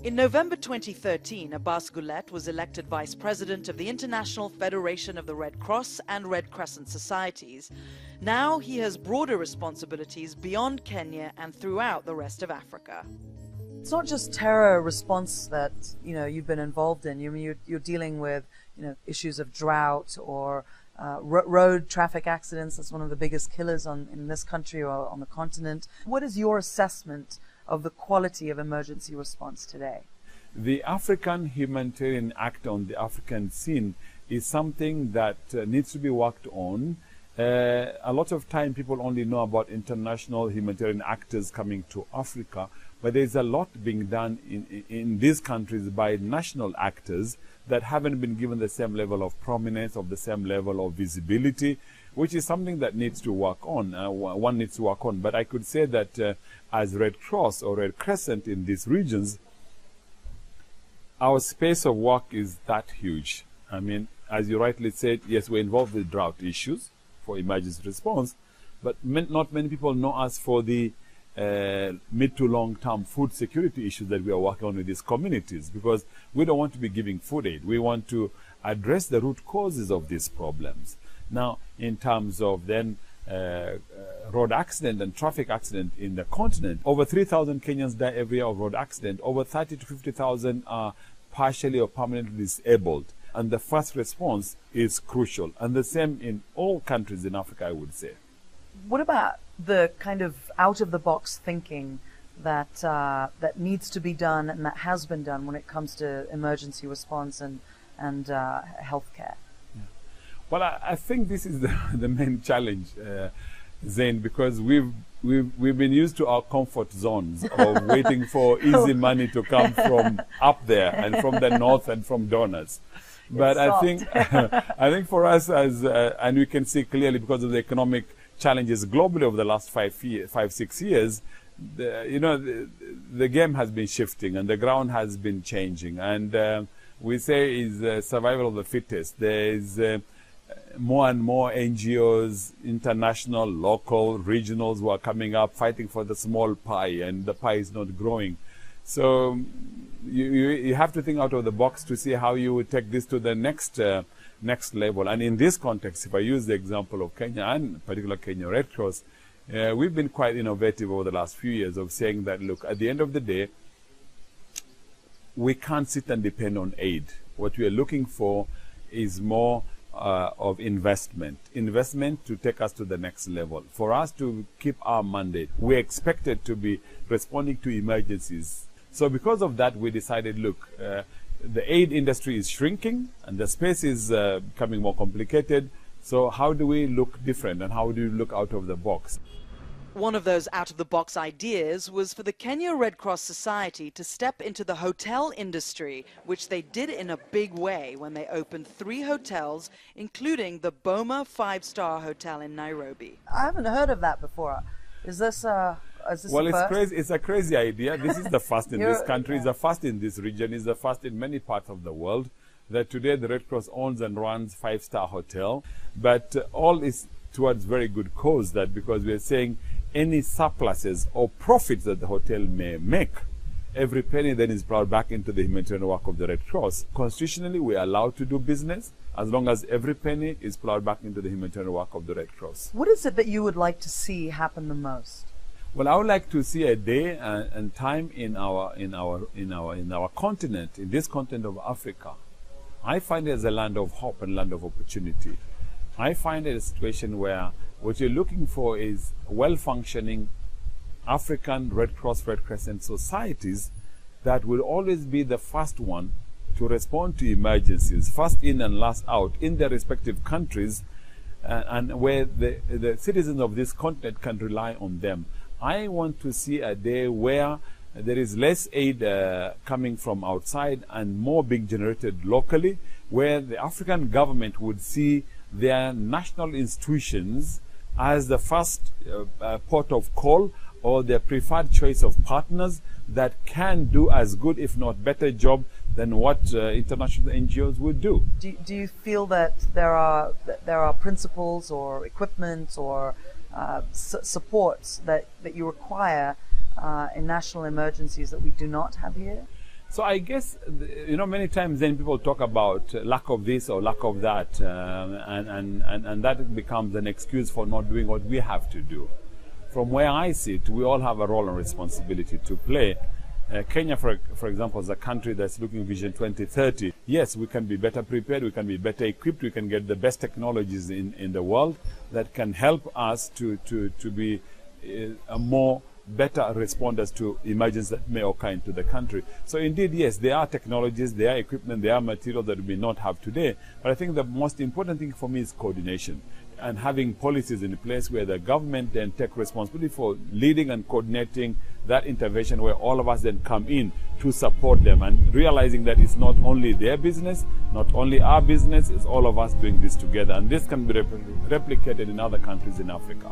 In November 2013, Abbas was elected Vice President of the International Federation of the Red Cross and Red Crescent Societies. Now he has broader responsibilities beyond Kenya and throughout the rest of Africa. It's not just terror response that you've been involved in. You're dealing with issues of drought or road traffic accidents. That's one of the biggest killers in this country or on the continent. What is your assessment of the quality of emergency response today? The African Humanitarian Act on the African scene is something that needs to be worked on. A lot of time people only know about international humanitarian actors coming to Africa, but there's a lot being done in these countries by national actors that haven't been given the same level of prominence, of the same level of visibility, which is something that needs to work on. One needs to work on. But I could say that as Red Cross or Red Crescent in these regions, our space of work is that huge. I mean, as you rightly said, yes, we're involved with drought issues for emergency response, but not many people know us for the mid to long-term food security issues that we are working on with these communities, because we don't want to be giving food aid. We want to address the root causes of these problems. Now, in terms of then road accident and traffic accident in the continent, over 3,000 Kenyans die every year of road accident. Over 30 to 50,000 are partially or permanently disabled. And the first response is crucial. And the same in all countries in Africa, I would say. What about the kind of out-of-the-box thinking that that needs to be done and that has been done when it comes to emergency response and healthcare? Yeah. Well, I think this is the main challenge, Zain, because we've been used to our comfort zones of waiting for easy money to come from up there and from the north and from donors. But I think for us, and we can see clearly because of the economic challenges globally over the last 5-6 years, the game has been shifting and the ground has been changing. And we say is survival of the fittest. There is more and more NGOs, international, local, regionals, who are coming up fighting for the small pie, and the pie is not growing. So you have to think out of the box to see how you would take this to the next level. And in this context, if I use the example of Kenya and particular Kenya Red Cross, we've been quite innovative over the last few years of saying that, look, at the end of the day, we can't sit and depend on aid. What we are looking for is more of investment to take us to the next level. For us to keep our mandate, we're expected to be responding to emergencies. So because of that, we decided, look, the aid industry is shrinking and the space is becoming more complicated. So how do we look different and how do we look out of the box? One of those out-of-the-box ideas was for the Kenya Red Cross Society to step into the hotel industry, which they did in a big way when they opened 3 hotels, including the Boma 5-star hotel in Nairobi. I haven't heard of that before. Is this well, it's crazy. It's a crazy idea. This is the first in this country. It's the first in this region. It's the first in many parts of the world. That today the Red Cross owns and runs 5-star hotel, but all is towards very good cause. That because we are saying any surpluses or profits that the hotel may make, every penny then is brought back into the humanitarian work of the Red Cross. Constitutionally, we are allowed to do business as long as every penny is plowed back into the humanitarian work of the Red Cross. What is it that you would like to see happen the most? Well, I would like to see a day and time in our continent, in this continent of Africa. I find it as a land of hope and land of opportunity. I find it a situation where what you're looking for is well-functioning African Red Cross, Red Crescent societies that will always be the first one to respond to emergencies, first in and last out in their respective countries, and where the citizens of this continent can rely on them. I want to see a day where there is less aid coming from outside and more being generated locally, where the African government would see their national institutions as the first port of call or their preferred choice of partners that can do as good, if not better job than what international NGOs would do. Do you feel that there are principles or equipment or supports that you require in national emergencies that we do not have here? So I guess, many times then people talk about lack of this or lack of that, and that becomes an excuse for not doing what we have to do. From where I sit, we all have a role and responsibility to play. Kenya, for example, is a country that's looking Vision 2030. Yes, we can be better prepared, we can be better equipped, we can get the best technologies in the world that can help us to be a more better responders to emergencies that may occur into the country. So indeed, yes, there are technologies, there are equipment, there are materials that we may not have today. But I think the most important thing for me is coordination and having policies in place where the government then take responsibility for leading and coordinating that intervention, where all of us then come in to support them, and realizing that it's not only their business, not only our business, it's all of us doing this together. And this can be replicated in other countries in Africa.